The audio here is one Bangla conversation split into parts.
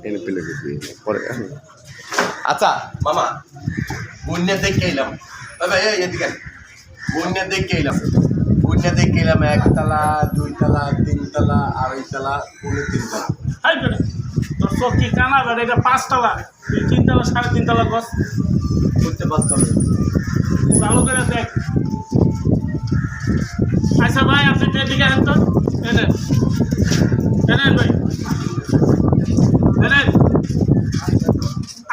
এনে পেলে পরে আচ্ছা মামা বন্যা দেখে এলাম ভাই এদিকে বন্যা দেখে এলাম একতলা দুইতলা তিনতলা আড়াইতলা পৌনে তিনতলা তোর চোখ কি কানা বেড়ে এটা 5 তলা তুই 3 তলা 3.5 তলা গছ করতে পারতাম চালু করে দেখ। আচ্ছা ভাই আপনি এদিকে আসেন তো এনেন ভাই এনেন।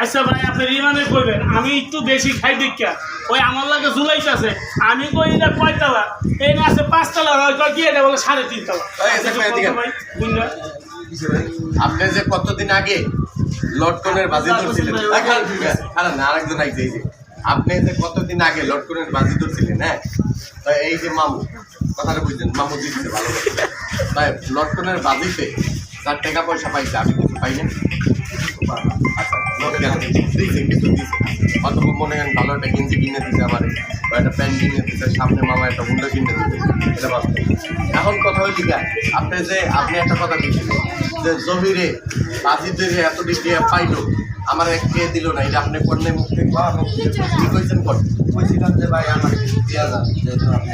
আচ্ছা ভাই আপনি রিমানে কইবেন আমি একটু বেশি খাই দেখা ওই আমার লাগে ঝুলাইতেছে আমি কই এটা 5 তলা এই না আছে 5 তলা হয় কই কি এটা বলে 3.5 তলা। ভাই বুঝলেন আপনি যে কতদিন আগে লটকনের বাজি ধরছিলেন না আরেকজন আইছে এই যে আপনি যে কতদিন আগে লটকনের বাজি ধরছিলেন হ্যাঁ এই যে মামু কথাটা বুঝলেন মামু দিচ্ছে ভালো তাই লটকনের বাজিতে তার টাকা পয়সা পাইছে আমি কিছু পাই না আচ্ছা দিয়েছে কিছু দিয়েছে অথবা মনে করেন ভালো একটা গেঞ্জি কিনে দিতে আমারে বা একটা প্যান্ট কিনে দিতে সামনে মামা একটা হুন্ডা কিনে দিতে এটা বাস্তব। এখন কথা হইল কি আপনি একটা কথা দিচ্ছিলেন যে জমিরে বাজিতে যে এত ডিগ্রি পাইলো আমার কে দিল না এটা আপনি করলে মুখ থেকে কি কইছেন কইছিলাম যে ভাই আমার দেওয়া যান যেহেতু আপনি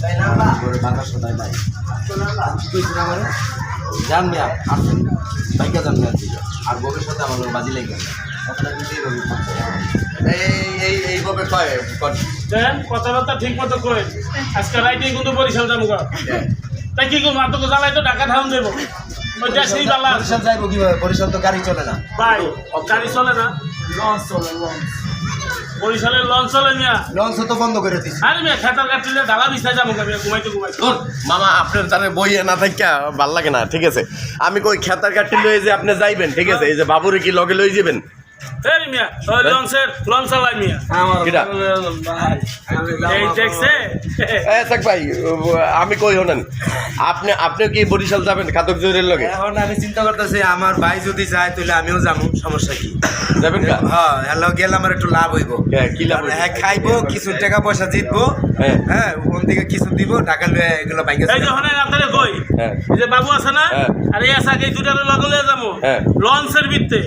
তাই না বাতাস শোনায় ভাই কইছেন আমার জান মিয়া আসেন ভাইকে জান মিয়া আর বউয়ের সাথে আমার বাজি লেগে গেল এইভাবে কয় দেন কথাবার্তা ঠিক মতো কই আজকে রাইতে কিন্তু বরিশাল যাবো তাই কি করবো আর তোকে জ্বালাই তো ঢাকা ধাম দেবো ওইটা সেই জ্বালা বরিশাল যাইবো কিভাবে বরিশাল তো গাড়ি চলে না ভাই গাড়ি চলে না লঞ্চ চলে বরিশালের লঞ্চ চলে মিয়া লঞ্চ তো বন্ধ করে দিচ্ছি আরে মিয়া খেতার কাটলে ঢালা বিছাই যাবো ঘুমাইতে মামা আপনার তাহলে বই না থাকে ভাল লাগে না ঠিক আছে আমি কই খেতার কাটি লয়ে যে আপনি যাইবেন ঠিক আছে এই যে বাবুরে কি লগে লই যাবেন আমি কই হনেন আপনি কি বরিশাল যাবেন খাদক জোরের লগে এখন আমি চিন্তা করতেছি আমার ভাই যদি যায় তাহলে আমিও যাবো সমস্যা কি যাবেন হ্যাঁ গেলে আমার একটু লাভ হইব কি লাভ খাইবো কিছু টাকা পয়সা জিতবো হ্যাঁ ওখান থেকে কিছু দিব টাকা লয়ে এগুলো বাইকে কই যে বাবু আছে না আর এই আসাকে দুটার লগে লয়ে যাবো লঞ্চের ভিত্তে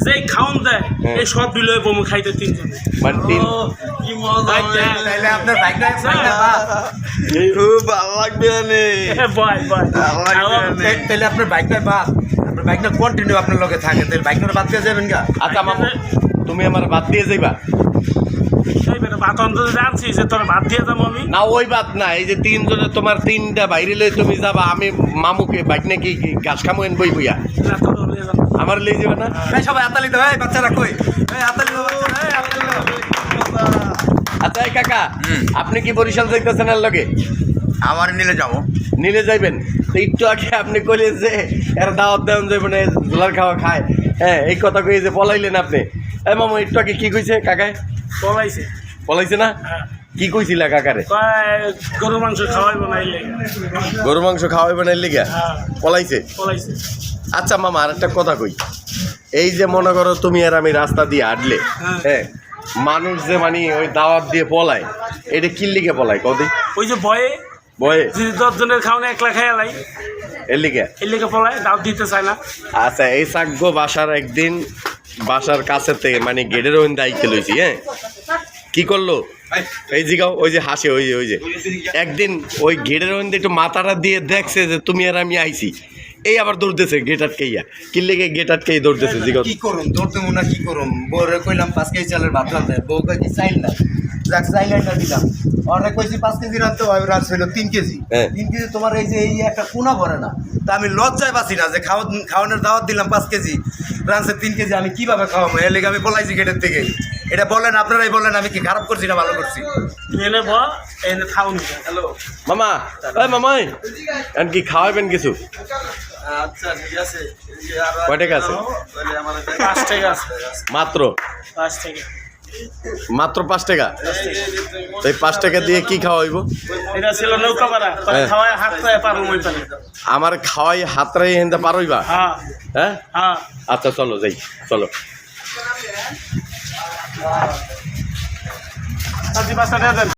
যে খাওন দেয় এই সব বিলয়ে বমু খাইতে তিনজনে কি মজা তাইলে আপনার বাইক খুব ভালো লাগবে তাহলে আপনার বাইকটা বাদ আপনার বাইকটা কন্টিনিউ আপনার লগে থাকে তাহলে বাইকটা বাদ দিয়ে যাবেন গা আচ্ছা মামা তুমি আমার বাদ দিয়ে যাইবা ভাত অন্তত জানছি যে তোর ভাত দিয়ে যাবো আমি না ওই বাদ না এই যে তিনজনে তোমার তিনটা বাইরে লই তুমি যাবা আমি মামুকে বাইক নাকি ঘাস খামো এন বই বইয়া আমার লই যাবে না সবাই হাতালি দাও বাচ্চারা কই হাতালি আচ্ছা এই কাকা আপনি কি বরিশাল যাইতেছেন এর লগে আমার নিলে যাইবেন তো একটু আগে আপনি কইলেন যে এর দাওয়াত দেওয়ান যাইব না ঝোলার খাওয়া খায় হ্যাঁ এই কথা কই যে পলাইলেন আপনি এই মামু একটু আগে কি কইছে কাকায় পলাইছে না কি কইছিলা কাকারে গরুর মাংস খাওয়াইবো নাইলে গরু মাংস খাওয়াইবো নাইলে গা পলাইছে আচ্ছা মামা আর একটা কথা কই এই যে মনে করো তুমি আর আমি রাস্তা দিয়ে হাঁটলে হ্যাঁ মানুষ যে মানে ওই দাওয়াত দিয়ে পলায় এটা কি লিখে পলায় কদি ওই যে ভয়ে যদি 10 জনের খাওয়ানো একলা খাইয়ালাই এর লিখে পলায় দাওয়াত দিতে চায় না। আচ্ছা এই সাগ্য বাসার একদিন বাসার কাছে থেকে মানে গেটের ওই দায়িত্ব লইছি হ্যাঁ কি করলো এই জিগাও ওই যে হাসে ওই যে একদিন ওই গেটের ওই একটু মাথাটা দিয়ে দেখছে যে তুমি আর আমি আইছি এই আবার দৌড়তেছে গেট আটকাইয়া কি লেগে গেট আটকাই দৌড়তেছে জিগাও কি করুম দৌড়তে না কি করুম বউরে কইলাম 5 কেজি চালের ভাত রাঁধতে বউ কই চাইল না যাক চাইলাইটা দিলাম অনেক কইছি 5 কেজি রাঁধতে হয় রাত ছিল 3 কেজি 3 কেজি তোমার এই যে এই একটা কোনা ভরে না তা আমি লজ্জায় বাঁচি না যে খাওয়ানোর দাওয়াত দিলাম 5 কেজি রাঁধছে 3 কেজি আমি কিভাবে খাওয়াবো এর লেগে আমি বলাইছি গেটের থেকে এটা বলেন আপনারাই বলেন আমি কি খারাপ করছি না ভালো করছি এনে বল এনে খাওন হ্যালো মামা এই মামাই এন কি খাওয়াবেন কিছু আচ্ছা ঠিক আছে কয় টাকা আছে 5 টাকা আছে মাত্র 5 টাকা মাত্র 5 টাকা এই 5 টাকা দিয়ে কি খাওয়াইবো এটা ছিল নৌকা পাড়া খাওয়াই হাত পায়ে পারো মই পারে আমার খাওয়াই হাতরাই হেন্দা পারইবা হ্যাঁ হ্যাঁ হ্যাঁ আচ্ছা চলো যাই চলো আজি বাসা দেন